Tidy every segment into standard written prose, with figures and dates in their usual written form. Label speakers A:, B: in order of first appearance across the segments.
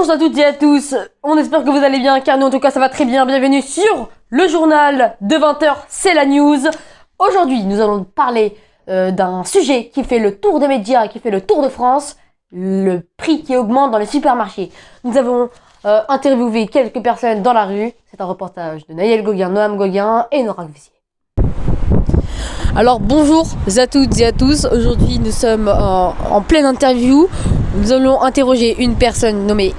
A: Bonjour à toutes et à tous, on espère que vous allez bien car nous en tout cas ça va très bien. Bienvenue sur le journal de 20h, c'est la news. Aujourd'hui nous allons parler d'un sujet qui fait le tour des médias, qui fait le tour de France, le prix qui augmente dans les supermarchés. Nous avons interviewé quelques personnes dans la rue, c'est un reportage de Naël Gauguin, Noam Gauguin et Nora Goussier. Alors bonjour à toutes et à tous, aujourd'hui nous sommes en pleine interview. Nous allons interroger une personne nommée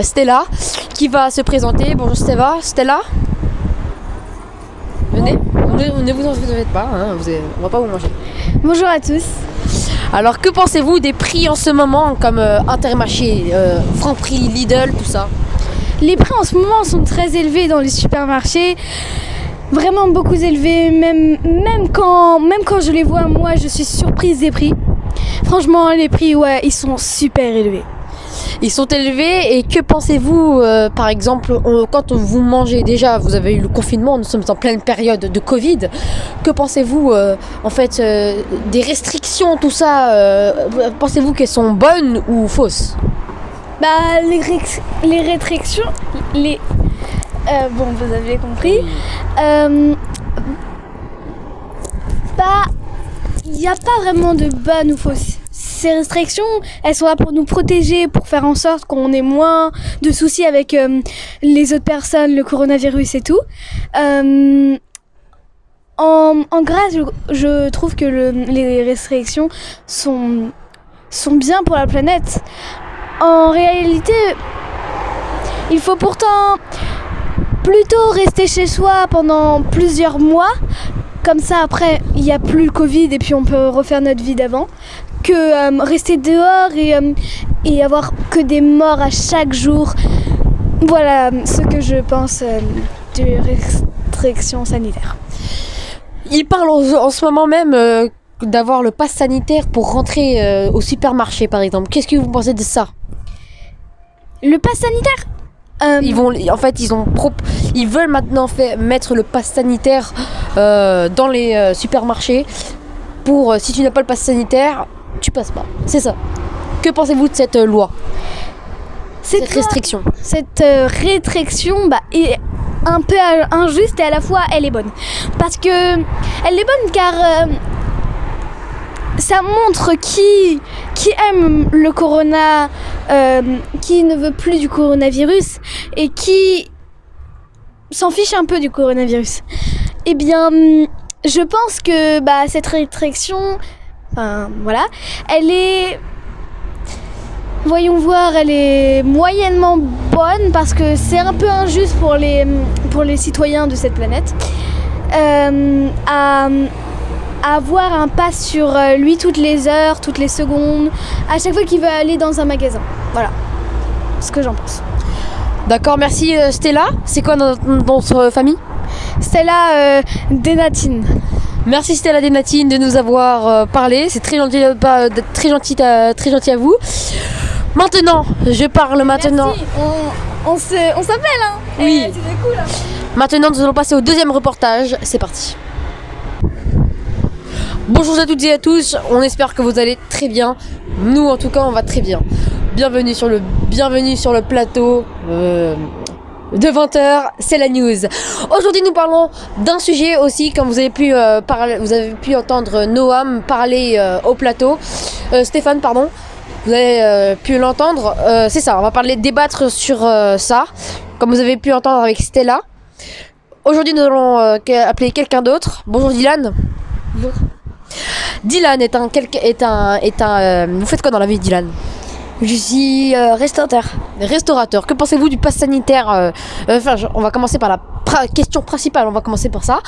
A: Stella qui va se présenter. Bonjour Stella. Venez, ne vous en faites pas, hein, on va pas vous manger.
B: Bonjour à tous.
A: Alors que pensez-vous des prix en ce moment comme Intermarché, Franprix, Lidl, tout ça?
B: Les prix en ce moment sont très élevés dans les supermarchés. Vraiment beaucoup élevés, même quand je les vois, moi je suis surprise des prix. Franchement, les prix, ouais, ils sont super élevés.
A: Ils sont élevés et que pensez-vous, par exemple, quand vous mangez, déjà vous avez eu le confinement, nous sommes en pleine période de Covid, que pensez-vous des restrictions, tout ça, pensez-vous qu'elles sont bonnes ou fausses?
B: Bah, les restrictions, bon, vous avez compris. Il n'y a pas vraiment de bonnes ou fausses. Ces restrictions, elles sont là pour nous protéger, pour faire en sorte qu'on ait moins de soucis avec les autres personnes, le coronavirus et tout. En grâce, je trouve que les restrictions sont bien pour la planète. En réalité, il faut pourtant plutôt rester chez soi pendant plusieurs mois. Comme ça, après, il n'y a plus le Covid et puis on peut refaire notre vie d'avant. Que rester dehors et avoir que des morts à chaque jour. Voilà ce que je pense des restrictions sanitaires.
A: Il parle en ce moment même d'avoir le pass sanitaire pour rentrer au supermarché, par exemple. Qu'est-ce que vous pensez de ça?
B: Le pass sanitaire
A: ils veulent maintenant mettre le pass sanitaire dans les supermarchés pour si tu n'as pas le pass sanitaire, tu passes pas. C'est ça. Que pensez-vous de cette loi? Cette restriction.
B: Cette restriction est un peu injuste et à la fois elle est bonne. Parce que elle est bonne car ça montre qui aime le corona, qui ne veut plus du coronavirus et qui s'en fiche un peu du coronavirus. Eh bien, je pense que cette restriction, elle est, voyons voir, elle est moyennement bonne parce que c'est un peu injuste pour les citoyens de cette planète. Avoir un pass sur lui toutes les heures, toutes les secondes, à chaque fois qu'il veut aller dans un magasin. Voilà ce que j'en pense.
A: D'accord, merci Stella. C'est quoi dans notre famille?
B: Stella Denatine.
A: Merci Stella Denatine de nous avoir parlé. C'est très gentil à vous. Maintenant, je parle maintenant.
B: Merci. On s'appelle, hein.
A: Oui.
B: C'était cool. Hein.
A: Maintenant, nous allons passer au deuxième reportage. C'est parti. Bonjour à toutes et à tous, on espère que vous allez très bien. Nous en tout cas on va très bien. Bienvenue sur le plateau de 20h, c'est la news. Aujourd'hui nous parlons d'un sujet aussi, comme vous avez pu entendre Noam parler au plateau. Stéphane, pardon. Vous avez pu l'entendre. C'est ça, on va débattre sur ça, comme vous avez pu entendre avec Stella. Aujourd'hui nous allons appeler quelqu'un d'autre. Bonjour Dylan.
B: Bonjour.
A: Dylan vous faites quoi dans la vie, Dylan?
B: Je suis
A: Restaurateur. Que pensez-vous du pass sanitaire? On va commencer par la question principale, on va commencer par ça.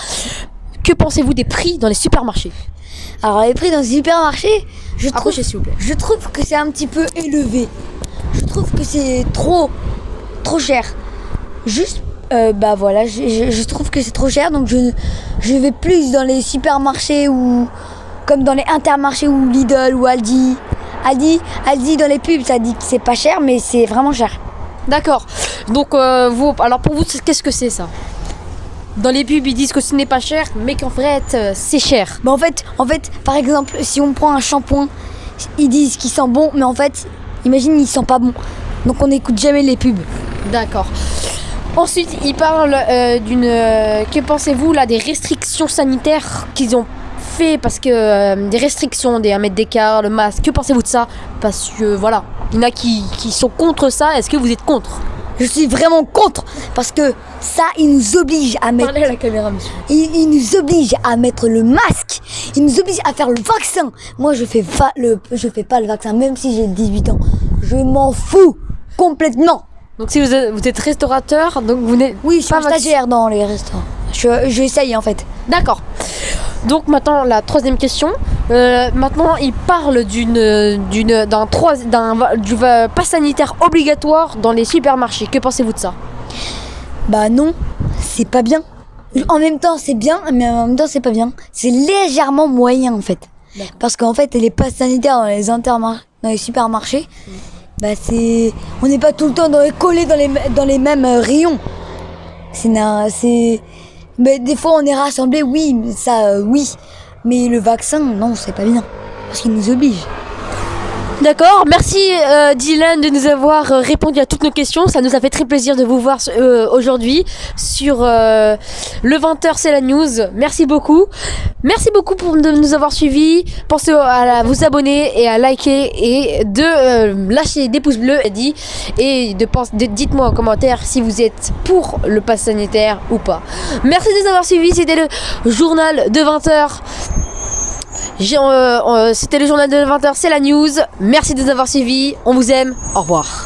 A: Que pensez-vous des prix dans les supermarchés?
C: Alors les prix dans les supermarchés, je trouve que c'est un petit peu élevé. Je trouve que c'est trop cher. Juste je trouve que c'est trop cher, donc je vais plus dans les supermarchés ou comme dans les Intermarchés ou Lidl ou Aldi. Aldi dans les pubs, ça dit que c'est pas cher, mais c'est vraiment cher.
A: D'accord. Donc alors pour vous, qu'est-ce que c'est ça? Dans les pubs, ils disent que ce n'est pas cher, mais qu'en fait, c'est cher.
C: En fait, par exemple, si on prend un shampoing, ils disent qu'il sent bon, mais en fait, Imagine, il sent pas bon. Donc on n'écoute jamais les pubs.
A: D'accord. Ensuite, il parle d'une... que pensez-vous là des restrictions sanitaires qu'ils ont fait parce que des restrictions, des 1 mètre d'écart, le masque, que pensez-vous de ça? Parce que voilà, il y en a qui sont contre ça, est-ce que vous êtes contre?
C: Je suis vraiment contre parce que ça, il nous oblige à mettre...
A: Parlez à la caméra, monsieur.
C: Il nous oblige à mettre le masque. Il nous oblige à faire le vaccin. Moi, je fais pas le vaccin, même si j'ai 18 ans. Je m'en fous complètement.
A: Donc si vous êtes restaurateur, donc vous n'êtes
C: Oui, je suis
A: pas
C: stagiaire dans les restaurants. J'essaye en fait.
A: D'accord. Donc maintenant la troisième question. Maintenant il parle du pass sanitaire obligatoire dans les supermarchés. Que pensez-vous de ça?
C: Bah non, c'est pas bien. En même temps c'est bien, mais en même temps c'est pas bien. C'est légèrement moyen en fait.
A: D'accord.
C: Parce qu'en fait les passes sanitaires dans les supermarchés, bah on n'est pas tout le temps collés dans les mêmes rayons. Mais des fois on est rassemblés, oui, oui. Mais le vaccin, non, c'est pas bien. Parce qu'il nous oblige.
A: D'accord, merci Dylan de nous avoir répondu à toutes nos questions. Ça nous a fait très plaisir de vous voir aujourd'hui sur le 20h c'est la news. Merci beaucoup. Merci beaucoup de nous avoir suivis. Pensez à vous abonner et à liker et de lâcher des pouces bleus et dites-moi en commentaire si vous êtes pour le pass sanitaire ou pas. Merci de nous avoir suivis. C'était le journal de 20h. C'était le journal de 20h, c'est la news. Merci de nous avoir suivis. On vous aime. Au revoir.